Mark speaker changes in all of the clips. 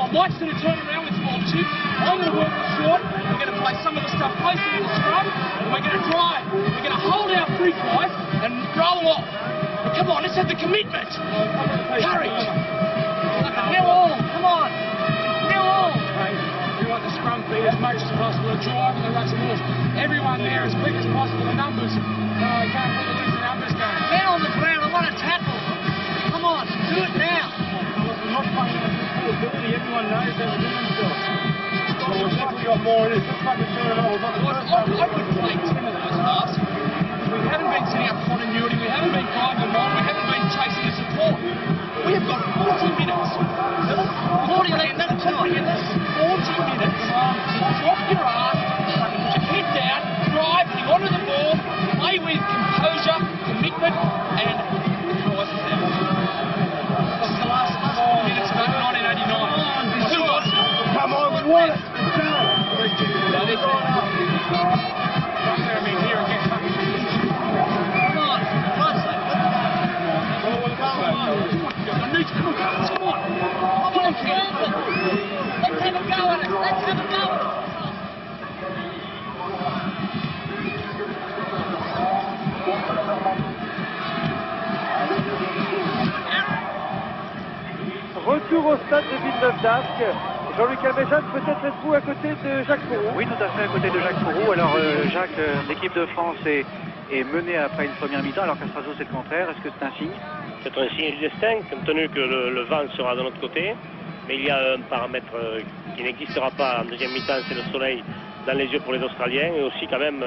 Speaker 1: I might sort of turn around with small chip. I'm going to work the short. We're going to play some of the stuff closer to the scrum. And we're going to drive. We're going to hold our free guys and roll off. But come on, let's have the commitment. Courage. Nil all. Come on. Nil all. We want the scrum beat as much as possible. The drive and the rush balls. Everyone there as quick as possible. The numbers. I can't really lose the numbers game. Get on the ground. I want to tackle. Come on. Do it now.
Speaker 2: We're not playing on this ability. Everyone knows they're doing themselves. Well, we've definitely got more in it. Let's fucking turn it on.
Speaker 1: I would play 10 of those halves. We haven't been setting up continuity. We haven't been driving the line. We haven't been chasing the support. We have got 40 minutes. 40 minutes. 40 minutes. Drop your ass. Put your head down. Drive. Hang onto the ball. Play with composure, commitment, and the prize is there. This is the last 4 minutes of 1989. Who wants it?
Speaker 2: Come on, we want it. Retour au stade de Villeneuve-d'Ascq. Jean-Luc Alméjane, peut-être êtes-vous à côté de Jacques Fourroux?
Speaker 3: Oui, tout à fait à côté de Jacques Fourroux. Alors Jacques, l'équipe de France est menée après une première mi-temps, alors qu'à Strasbourg c'est le contraire. Est-ce que c'est un signe?
Speaker 4: C'est un signe du destin, compte tenu que le vent sera de notre côté. Mais il y a un paramètre qui n'existera pas en deuxième mi-temps, c'est le soleil dans les yeux pour les Australiens. Et aussi quand même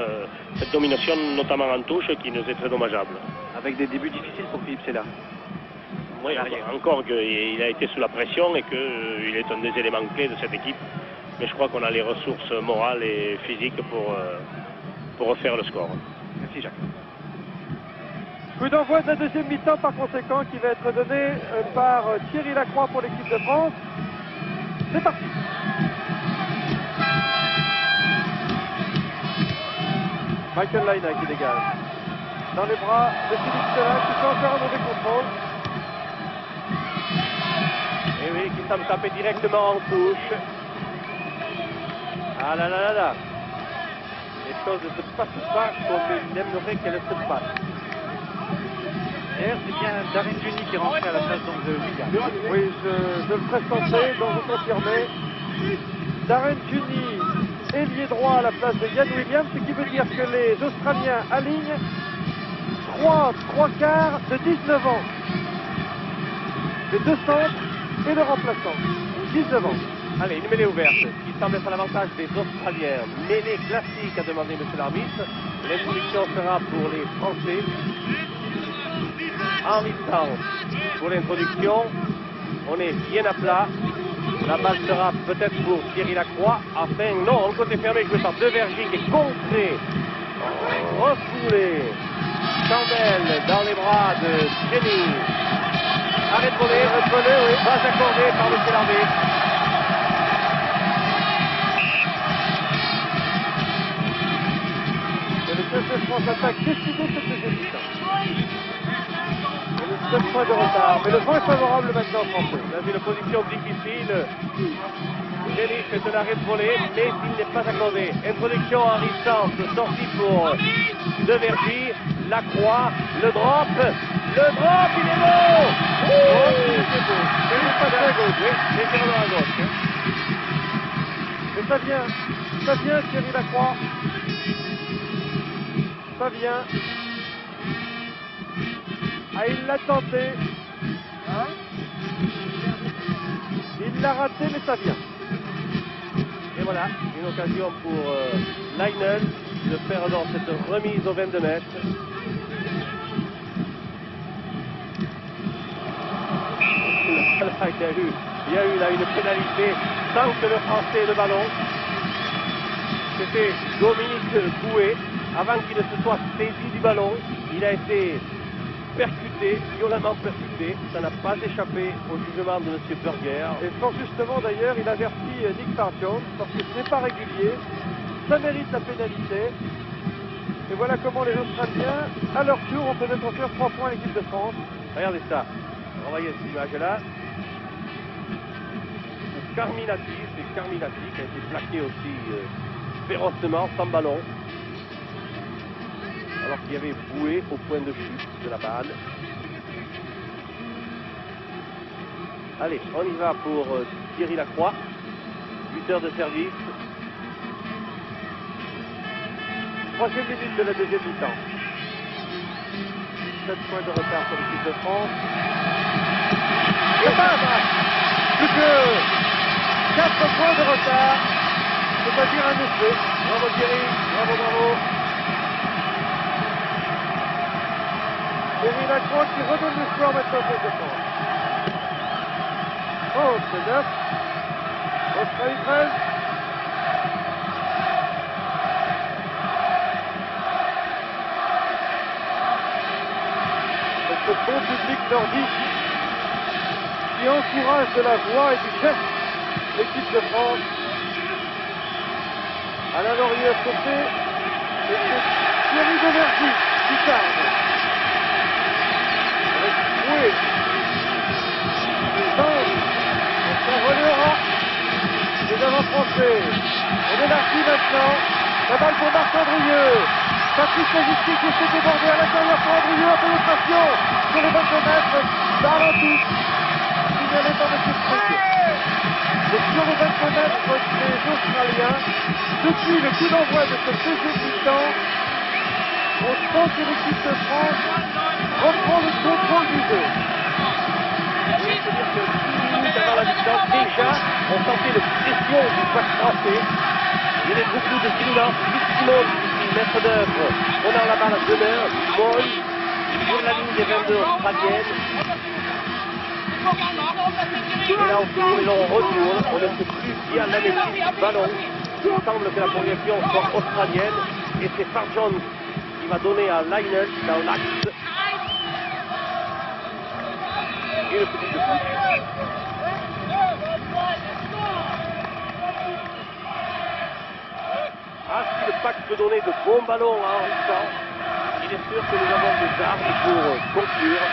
Speaker 4: cette domination, notamment en touche, qui nous est très dommageable.
Speaker 3: Avec des débuts difficiles pour Philippe Sella.
Speaker 4: Oui, encore qu'il a été sous la pression et qu'il est un des éléments clés de cette équipe. Mais je crois qu'on a les ressources morales et physiques pour refaire le score.
Speaker 3: Merci Jacques.
Speaker 2: Coup d'envoi de la deuxième mi-temps par conséquent qui va être donné par Thierry Lacroix pour l'équipe de France. C'est parti. Michael Laina qui dégage. Dans les bras de Philippe Sella qui fait encore un mauvais contrôle.
Speaker 4: Et oui, qui semble taper directement en touche.
Speaker 2: Ah là là là là. Les choses ne se passent pas comme il aimerait qu'elles se passent.
Speaker 3: D'ailleurs, c'est bien Darren Juni qui est rentré à la place donc, de William.
Speaker 2: Oui, je le pressentais, donc vous confirmez. Darren Juni, ailier droit à la place de Ian Williams, ce qui veut dire que les Australiens alignent 3 quarts de 19 ans. Les deux centres et le remplaçant. 19 ans.
Speaker 4: Allez, une mêlée ouverte qui semble être à l'avantage des Australiens. Mêlée classique, a demandé M. l'arbitre. L'introduction sera pour les Français. Henri Sang pour l'introduction. On est bien à plat. La balle sera peut-être pour Thierry Lacroix. Enfin, non, en côté fermé, joué par Devergie qui est contré. Refoulé. Chandelle dans les bras de Jenny. Arrêt de voler, oui. Pas accordé par M. l'arbitre.
Speaker 2: Et le CF France attaque décidé cette deuxième mi-temps. Il y a 7 points de retard, mais le vent est favorable maintenant aux Français.
Speaker 4: On a vu une position difficile. Jenny fait un arrêt de volée, mais il n'est pas accordé. Introduction Henri Sans, sortie pour Devergie. Lacroix, le drop, il est beau.
Speaker 2: C'est beau.
Speaker 4: Il est pas à gauche, oui, légèrement à gauche.
Speaker 2: Et ça vient Thierry Lacroix. Ça vient. Ah, il l'a tenté. Il l'a raté, mais ça vient.
Speaker 4: Et voilà, une occasion pour Leinel de faire dans cette remise aux 22 mètres. Là, il y a eu là une pénalité sans que le Français ait le ballon. C'était Dominique Bouet. Avant qu'il ne se soit saisi du ballon, il a été percuté, violemment percuté. Ça n'a pas échappé au jugement de M. Burger.
Speaker 2: Et fort justement d'ailleurs, il avertit Nick Farr-Jones parce que ce n'est pas régulier. Ça mérite la pénalité. Et voilà comment les Australiens, à leur tour, ont peut-être offert 3 points à l'équipe de France.
Speaker 4: Regardez ça. Revoyez cette image-là. Carminati, c'est Carminati qui a été plaqué aussi férocement, sans ballon. Alors qu'il y avait Boué au point de chute de la balle. Allez, on y va pour Thierry Lacroix. 8 heures de service.
Speaker 2: 3e minute de la deuxième mi-temps. 7 points de retard pour l'équipe de France. Et plus que 4 points de retard. C'est-à-dire un essai. Bravo Thierry, bravo. Thierry Lacroix qui redonne le score maintenant aux de France. Oh, c'est 9. Australie 13. Ce bon public nordique qui encourage de la voix et du geste l'équipe de France. Alain Laurier à côté, et c'est Thierry Devergie qui charge. Avec Boué. On s'en relèvera. Les avant-français. On élargit maintenant. La balle pour Marc Andrieux. Patrick Lagistique qui s'est débordé à l'intérieur pour Andrieux en pénétration. Sur les 22 mètres. Balle en touche. Signalé par M. Frick. Et sur les 22 mètres des Australiens. Depuis le coup d'envoi de ce deuxième mi-temps, on sent que l'équipe de France reprend le contrôle du jeu.
Speaker 4: Oui, c'est-à-dire que 10 minutes avant la mi-temps, déjà, on sentait la pression du coach français. Il y avait beaucoup de silence. Luc Simon, maître d'œuvre, on a la balle à demeure, Moll, sur la ligne des 22 australiennes. Et là, on tourne et on retourne. On ne sait plus qui a la maîtrise du ballon. Il semble que la progression soit australienne. Et c'est Farjon qui va donner à Lionel dans l'axe. Et le petit de touche. Ah, si le pack peut donner de bons ballons à Henri Sang, il est sûr que nous avons des armes pour conclure.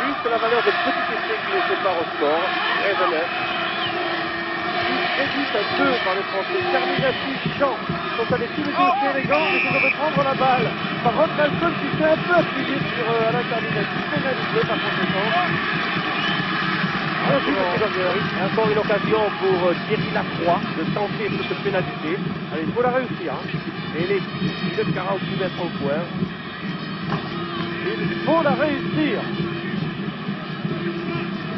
Speaker 4: Juste la valeur des petits essais qui nous séparent au score, 13-9. Réduite à 2 par les Français. Carminati, Champ, ils sont avec tous les deux aussi élégants, mais ils doivent prendre la balle. Par Rod Nelson qui s'est un peu appuyé sur Alain Carminati, pénalisé par conséquent. Encore une occasion pour Thierry Lacroix de tenter cette pénalité.
Speaker 2: Allez, il faut la réussir. Hein.
Speaker 4: Et les 48 mètres au point.
Speaker 2: Il faut la réussir.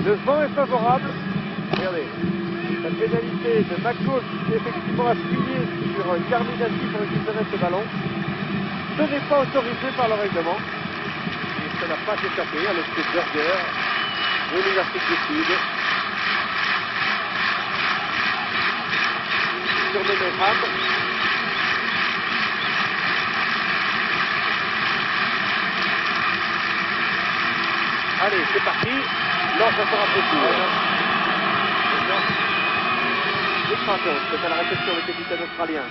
Speaker 2: Le vent est favorable. Regardez, la pénalité de McCall qui s'est effectivement appuyé sur Carminati pour récupérer ce ballon. Ce n'est pas autorisé par le règlement.
Speaker 4: Et ça n'a pas échappé à M. Berger, venu d'Afrique du Sud.
Speaker 2: Surnommé Ram.
Speaker 4: Allez, c'est parti. Non, ça sera trop court.
Speaker 2: C'est à la réception le capitaine australien.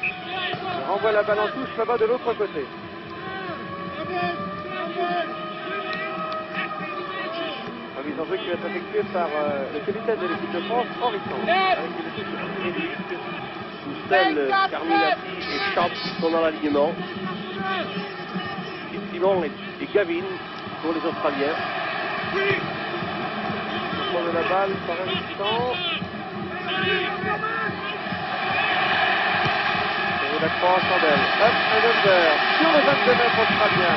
Speaker 2: Il renvoie la balle en touche là-bas de l'autre côté. La mise en jeu qui va être effectuée par le capitaine de l'équipe de France, Henri Sang. Avec une touche réduite.
Speaker 4: Où seuls Carminati et Champ sont dans l'alignement. Et Simon et Gavin pour les Australiens.
Speaker 2: On prend de la balle par instant. Et la croix en chandelle. Hop, November sur le 22 mètres australien.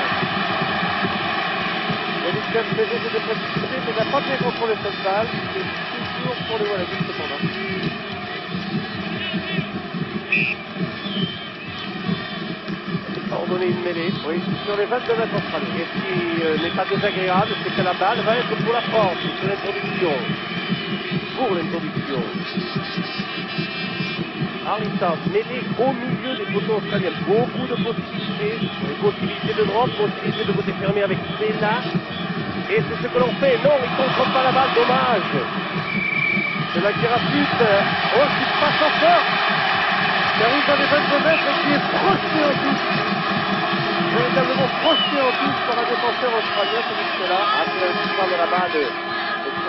Speaker 2: Yannick Kempsege s'est défensif, mais n'a pas bien contrôlé cette balle. C'est toujours pour les Wallabies cependant.
Speaker 4: Ordonner une mêlée.
Speaker 2: Oui, sur les 22 mètres australiens.
Speaker 4: Et ce qui n'est pas désagréable, c'est que la balle va être pour la France, sur l'introduction. Pour l'introduction. Henri Sang, mêlé au milieu des poteaux australiens. Beaucoup de possibilités. Possibilités de drop, possibilités de côté fermé avec Bella. Et c'est ce que l'on fait. Non, il ne contrôle pas la balle, dommage.
Speaker 2: C'est là qui rapide. Oh, qui passe encore. Qui arrive dans les 22 mètres et qui est projeté en touche. Véritablement projeté en touche par un défenseur australien, celui là.
Speaker 4: Après un touchement de la balle de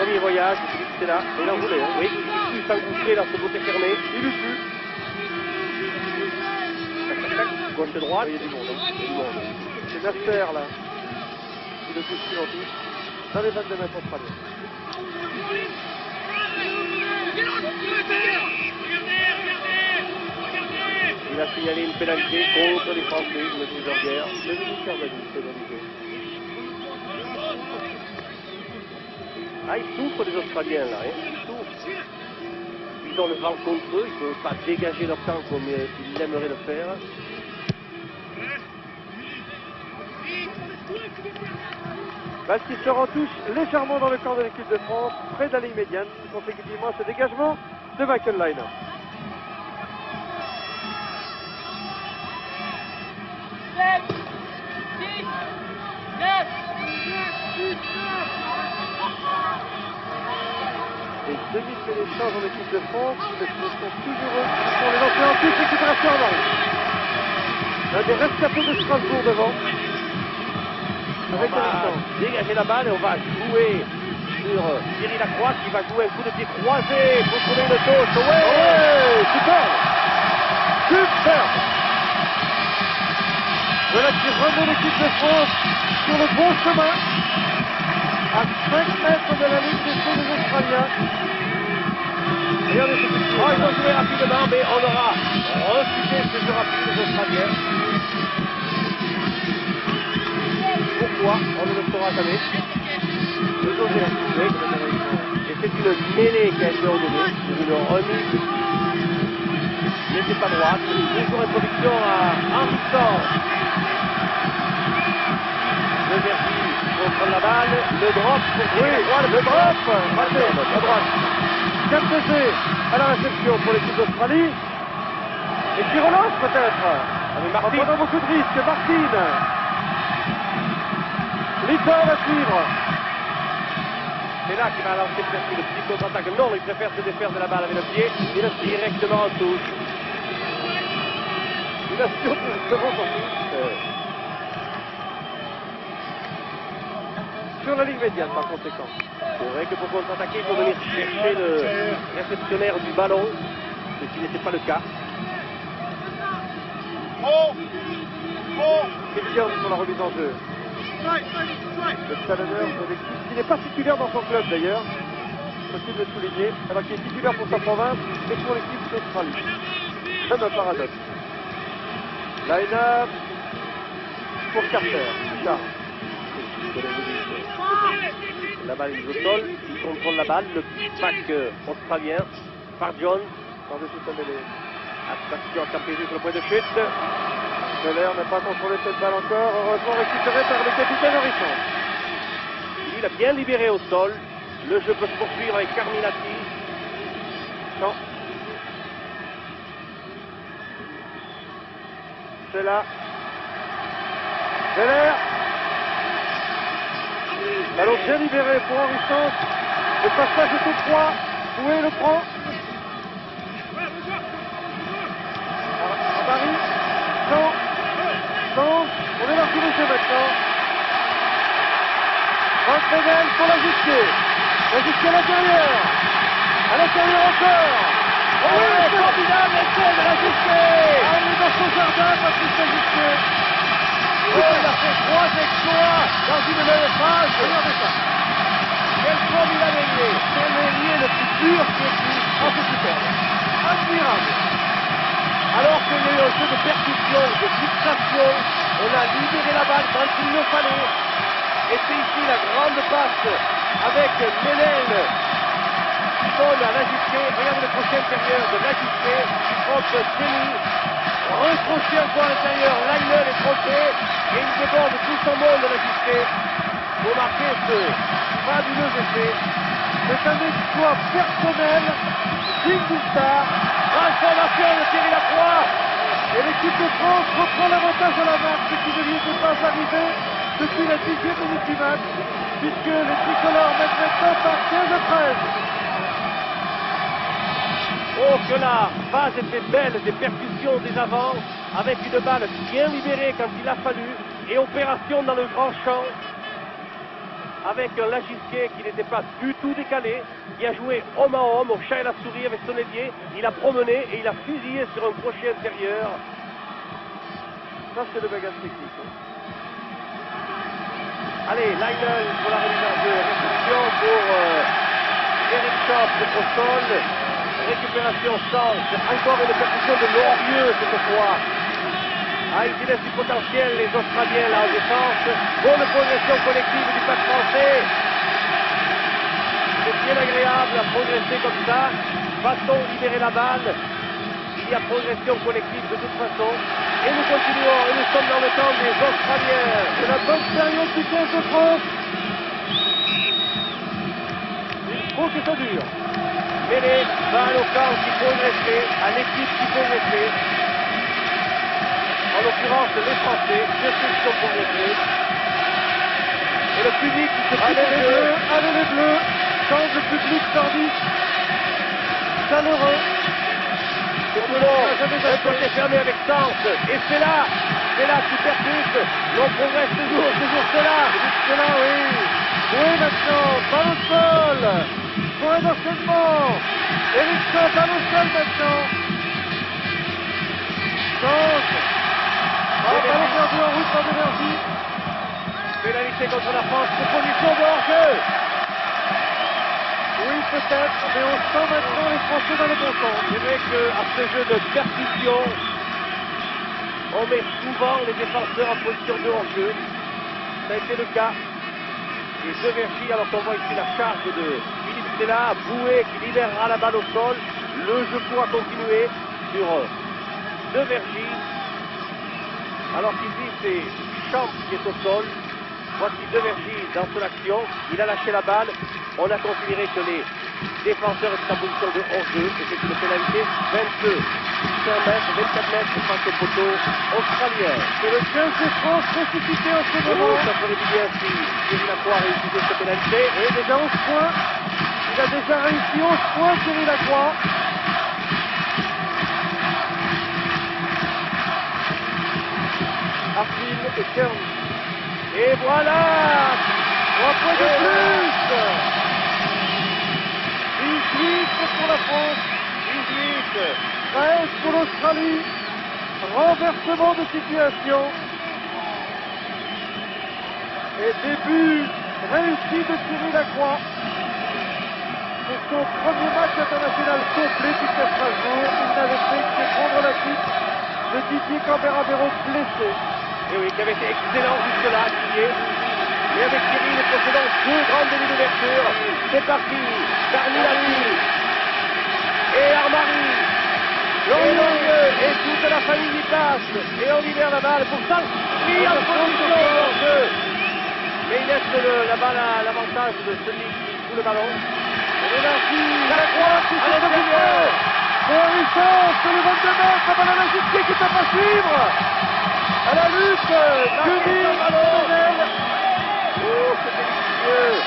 Speaker 4: Premier voyage, c'est là. Il en voulait, hein. Oui, il s'engouffrait dans ce côté fermé. Il eut pu. Gauche-droite. Il y a du monde.
Speaker 2: C'est Nasser là. Qui le touche en touche. Dans les 22 mètres australiens.
Speaker 4: Il a signalé une pénalité contre les Français, M. Jorguer. Le ministère de la Justice pénalisé. Ah, ils souffrent les Australiens là, hein. Ils souffrent. Ils ont le vent contre eux, ils ne peuvent pas dégager leur camp comme ils aimeraient le faire.
Speaker 2: Balle qui se retouche légèrement dans le camp de l'équipe de France, près de la ligne médiane, consécutivement à ce dégagement de Michael Leiner. Les demi-pénétrances en équipe de France, mais ce sont toujours eux qui font les lancers en touche, récupération en arrière. L'un des rescapés de Strasbourg devant.
Speaker 4: On va dégager la balle et on va jouer sur Thierry Lacroix qui va jouer un coup de pied croisé pour trouver une touche.
Speaker 2: Ouais, super. Super. Voilà qui remet l'équipe de France sur le bon chemin. À 5 mètres de la ligne des sauts des Australiens. Regardez ce petit
Speaker 4: ils ont joué rapidement, mais on aura refusé ce jeu rapide des Australiens. Pourquoi? On ne le saura jamais.
Speaker 2: Le dos est
Speaker 4: oui. Et c'est une mêlée qui a été ordonnée, une remise. N'était pas droite. Toujours introduction à Henrichon. Le Verdi contre la balle. Le drop pour
Speaker 2: le drop. Raté, à droite. 4-2 à la réception pour l'équipe d'Australie. Et qui relance peut-être. En prenant beaucoup de risques. Martine. Littor va suivre.
Speaker 4: C'est là qu'il va lancer le petit contre-attaque. Non, il préfère se défaire de la balle avec le pied. Il le directement en touche.
Speaker 2: Il a directement en touche. Sur la ligne médiane par conséquent.
Speaker 4: C'est vrai que pour contre-attaquer, il faut venir chercher le réceptionnaire du ballon, ce qui n'était pas le cas.
Speaker 2: Christian sur la remise en jeu. Le talonneur de l'équipe, qui n'est pas titulaire dans son club d'ailleurs, possible de souligner, alors qu'il est titulaire pour sa province et pour l'équipe d'Australie. Comme un paradoxe. Line-up pour Carter. Charles.
Speaker 4: La balle est au sol, il contrôle la balle, le pack australien par John.
Speaker 2: Par-dessus sa mêlée.
Speaker 4: Attention à taper sur le point de chute.
Speaker 2: Keller n'a pas contrôlé cette balle encore, heureusement récupéré par le capitaine Henrichon.
Speaker 4: Il a bien libéré au sol. Le jeu peut se poursuivre avec Carminati.
Speaker 2: Non. C'est là. Keller. Ballon bien libéré pour Henrichon. Le passage est tout droit. Doué le prend. Paris. Non. Non. On est dans le jeu maintenant. Franck Pénel pour l'ajuster. L'ajuster à l'intérieur. À l'intérieur encore.
Speaker 4: Oh, c'est formidable l'essai de l'ajuster.
Speaker 2: Ah, il est dans son jardin, Patrice Ajusté.
Speaker 4: Oh, il a fait 3 exploits dans une même phase.
Speaker 2: Regardez ça.
Speaker 4: Quel formidable ailier.
Speaker 2: C'est l'ailier le plus dur qui existe. Oh, c'est superbe. Admirable.
Speaker 4: Alors qu'il y a eu un jeu de percussion, de fixation, on a libéré la balle quand il le fallait. Et c'est ici la grande passe avec Ménel qui donne à l'ajuster. Regardez le crochet intérieur de l'ajuster qui trompe Denis. Recrochet encore à l'intérieur, Leiner est trompé et il déborde tout son monde l'ajuster. Vous marquez ce fabuleux essai.
Speaker 2: C'est un exploit personnel digne d'une star.
Speaker 4: Transformation de Thierry Lacroix.
Speaker 2: Et l'équipe de France reprend l'avantage à la marque, ce qui ne lui était pas arrivé depuis la 10e minute du match, puisque les tricolores mettent maintenant par 15-13.
Speaker 4: Oh, que la phase était belle, des percussions des avants, avec une balle bien libérée quand il a fallu, et opération dans le grand champ. avec un Lagisquet qui n'était pas du tout décalé, qui a joué homme à homme, au chat et la souris avec son ailier. Il a promené et il a fusillé sur un crochet intérieur.
Speaker 2: Ça, c'est le bagage technique. Hein.
Speaker 4: Allez, Lionel pour la réception pour Eric Schaaf au sol. Récupération Sens. Encore une percussion de Lorieux cette fois. Ah, ils y laissent du potentiel, les Australiens là en défense. Bonne progression collective du pack français. C'est bien agréable à progresser comme ça. Va-t-on libérer la balle? Il y a progression collective de toute façon. Et nous continuons, et nous sommes dans le temps des Australiens.
Speaker 2: C'est la bonne période du 15 de France. Il faut que ça dure.
Speaker 4: Mêlé va à l'occurrence qui progressait, à l'équipe qui progressait. En l'occurrence, les Français, ceux qui ont progressé. Et le public qui se
Speaker 2: Allez les bleus, allez les bleus. Quand le public nordiste, chaleureux.
Speaker 4: C'est tout long, un côté fermé avec Sens. Et c'est là qui percute. L'on progresse toujours c'est là.
Speaker 2: C'est là, oui. Oui, maintenant, balle au sol. Point d'enchaînement. Eric Schaaf, balle au sol maintenant. Sens. Ballon perdu en route par d'énergie.
Speaker 4: Pénalité contre la France, proposition de hors-jeu.
Speaker 2: Oui, peut-être, mais on sent maintenant les Français dans le bon sens.
Speaker 4: C'est vrai qu'à ce jeu de percussion, on met souvent les défenseurs en position de hors-jeu. Ça a été le cas. Et De Vergy, alors qu'on voit ici la charge de Philippe Sella, Bouet qui libérera la balle au sol. Le jeu pourra continuer sur De Vergy. Alors qu'ici, c'est Champ qui est au sol. Voici De Vergy dans son action. Il a lâché la balle. On a considéré que les défenseurs étaient en position de hors-jeu. Et c'est une pénalité 22. 5 mètres, 24 mètres face au poteau australien.
Speaker 2: C'est le 15 de France ressuscité en ce moment.
Speaker 4: Ça ferait du bien si Thierry Lacroix a réussi cette pénalité.
Speaker 2: Et déjà 11 points. Il a déjà réussi 11 points, Thierry Lacroix. Arpil et Kern.
Speaker 4: Et voilà
Speaker 2: 3 points de plus. 18 pour la France.
Speaker 4: 18.
Speaker 2: 13 pour l'Australie. Renversement de situation. Et début réussi de Thierry Lacroix. Pour son premier match international complet jusqu'à Strasbourg, il n'avait fait que prendre la suite de Didier Camberabero blessé.
Speaker 4: Et oui, qui avait été excellent jusque-là, Didier. Et avec Thierry, les précédents 2 grandes demi d'ouverture. C'est parti. Carmilati. Et Armari. Lorieux. Et toute la famille y passe. Et on libère la balle pour s'inscrire en position de jeu. Mais il laisse la balle à l'avantage de celui qui fout le ballon.
Speaker 2: L'énergie,
Speaker 4: Lacroix qui
Speaker 2: à
Speaker 4: se
Speaker 2: l'intérieur. Harrison sur le 22 mètres, la balle à la Lagisquet qui ne peut pas suivre. À la lutte, Denis, Lionel.
Speaker 4: Oh, c'est délicieux.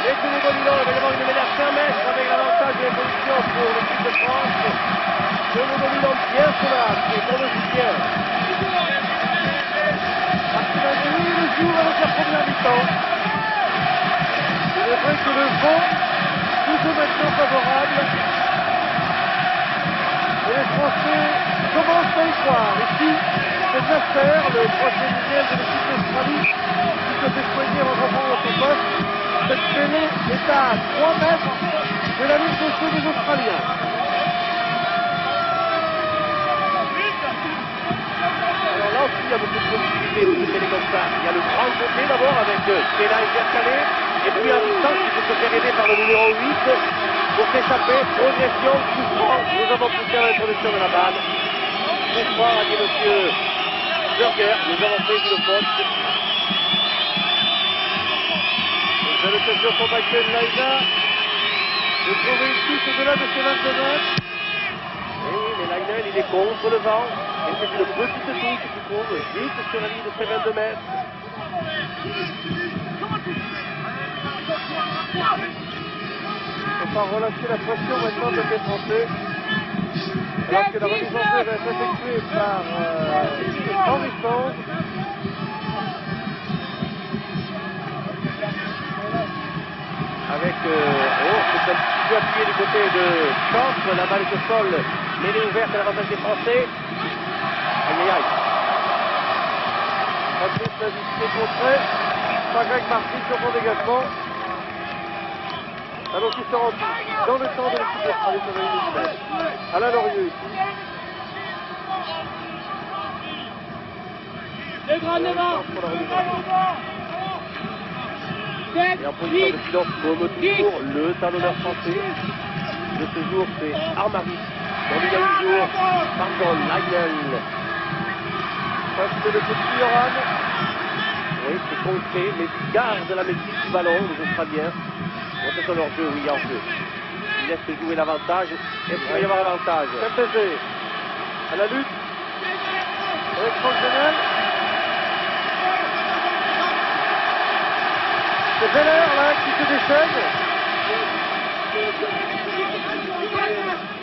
Speaker 4: Les Toulouse-Bolilon, évidemment, une mêlée à 5 mètres avec l'avantage de l'évolution pour l'équipe de France. Toulouse-Bolilon bien sur l'axe et pour le soutien.
Speaker 2: Il a joué le jour avec la première mi-temps. C'est vrai que le vent toujours maintenant favorable. Et les Français commencent à y croire. Ici, c'est Nasser, le troisième ligne de l'équipe d'Australie, qui se fait soigner en revenant à son poste. Cette mêlée est à 3 mètres de la ligne de feu des Australiens.
Speaker 4: Alors là aussi, il y a beaucoup de possibilités de se mêler comme ça. Il y a le grand côté d'abord avec Sella intercalé. Et puis un instant qui peut se faire aider par le numéro 8 pour s'échapper. Progression, coup franc. Nous avons poussé à l'introduction de la balle. Coup franc, a dit monsieur Burger. Nous avons fait une faute.
Speaker 2: Vous avez l'occasion pour Michael Laïda de trouver une touche au-delà de ses 22 mètres.
Speaker 4: Et oui, mais Lionel, il est contre le vent. Et c'est une petite touche qu'il trouve juste sur la ligne de ses 22 mètres.
Speaker 2: Il ne faut pas relâcher la pression maintenant de les Français. Alors que la remise en jeu va être effectuée par Henri Sand.
Speaker 4: avec c'est un petit peu appuyé du côté de Champs, la balle est au sol, mêlée ouverte à l'avantage des Français. Aïe aïe aïe.
Speaker 2: Patrice l'a visité contré par Greg Martin sur son dégagement. Alors qui se rend dans le temps de l'équipe d'Australie sur la ligne du match. Alain Lorieux ici.
Speaker 4: Et en position de silence comme toujours, le talonneur français de ce jour, c'est Armaris. Dans le dernier jour, pardon, Lionel.
Speaker 2: Ça c'est le petit Yoran.
Speaker 4: Oui, c'est concret, mais ils gardent la maîtrise du ballon, les Australiens. Attention leur jeu, oui, en jeu. Ils laissent jouer l'avantage. Est-ce qu'il va y avoir l'avantage?
Speaker 2: MPC à la lutte avec Franck Genel. C'est Zeller là qui se déchaîne.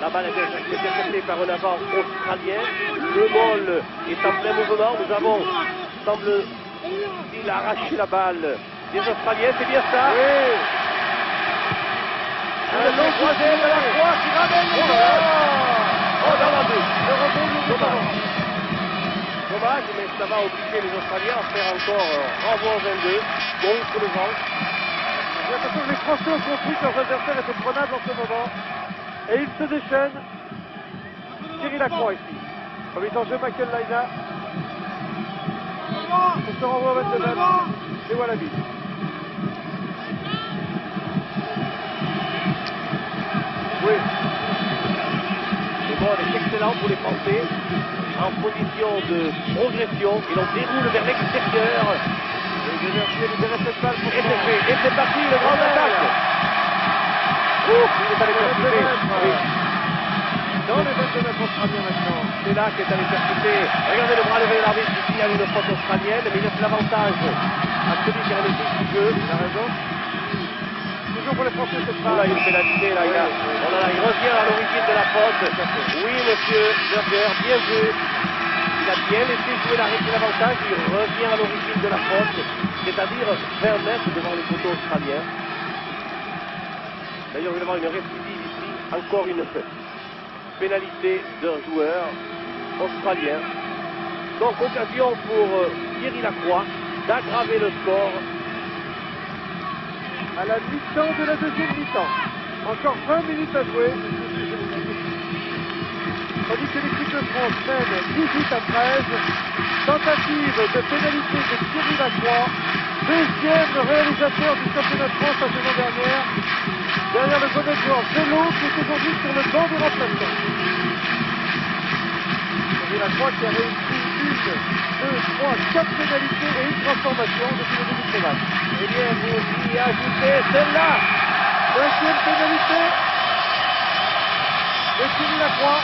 Speaker 4: La balle est interceptée par un avant australien. Le ball est en plein mouvement. Nous avons, semble-t-il, arraché la balle des Australiens. C'est bien ça?
Speaker 2: Oui.
Speaker 4: Le long troisième de la croix qui ramène le ball. Oh, dans la deux.
Speaker 2: Le rebond
Speaker 4: Dommage. Dommage, mais ça va obliger les Australiens à faire encore renvoi au 22 contre le vent.
Speaker 2: J'ai l'impression que les Français ont compris que leurs adversaires étaient prenables en ce moment. Et ils se déchaînent. Thierry Lacroix ici. Comme il est en jeu Michael Laina. On se renvoie à 22 mètres. Et voilà vite.
Speaker 4: Oui. Le ball est excellent pour les Français. En position de progression. Et l'on déroule vers l'extérieur.
Speaker 2: Les énergies libérer cette balle pour
Speaker 4: Et c'est fait. Et c'est parti, le grand attaque. Ouf, il est allé percuter. Oui.
Speaker 2: Dans les 22 mètres australiens maintenant.
Speaker 4: C'est là qui est allé percuter. Regardez le bras levé de l'arbitre qui signale une faute australienne, mais il laisse l'avantage à celui qui a le du jeu.
Speaker 2: Il a raison. Toujours pour les Français cette
Speaker 4: Là,
Speaker 2: balle.
Speaker 4: il y a une pénalité, là, il, il revient à l'origine de la faute. Oui, monsieur Berger, bien vu. Il a bien laissé jouer l'avantage, il revient à l'origine de la faute, c'est-à-dire 20 mètres devant les poteaux australiens. D'ailleurs, il va y avoir une récidive ici, encore une pénalité d'un joueur australien. Donc, occasion pour Thierry Lacroix d'aggraver le score.
Speaker 2: À la mi-temps de la deuxième mi-temps. Encore 20 minutes à jouer. Tandis que l'équipe de France mène 18 à 13. Tentative de pénalité de Thierry Lacroix. Deuxième réalisateur du championnat de France la saison dernière. Derrière le bonnet joueur Vélo qui est aujourd'hui sur le banc des remplaçants. Thierry Lacroix qui a réussi 1, 2, 3, 4 pénalités et une transformation depuis le début de ce match.
Speaker 4: Eh bien, vous y ajoutez celle-là.
Speaker 2: 5e pénalité de Thierry Lacroix.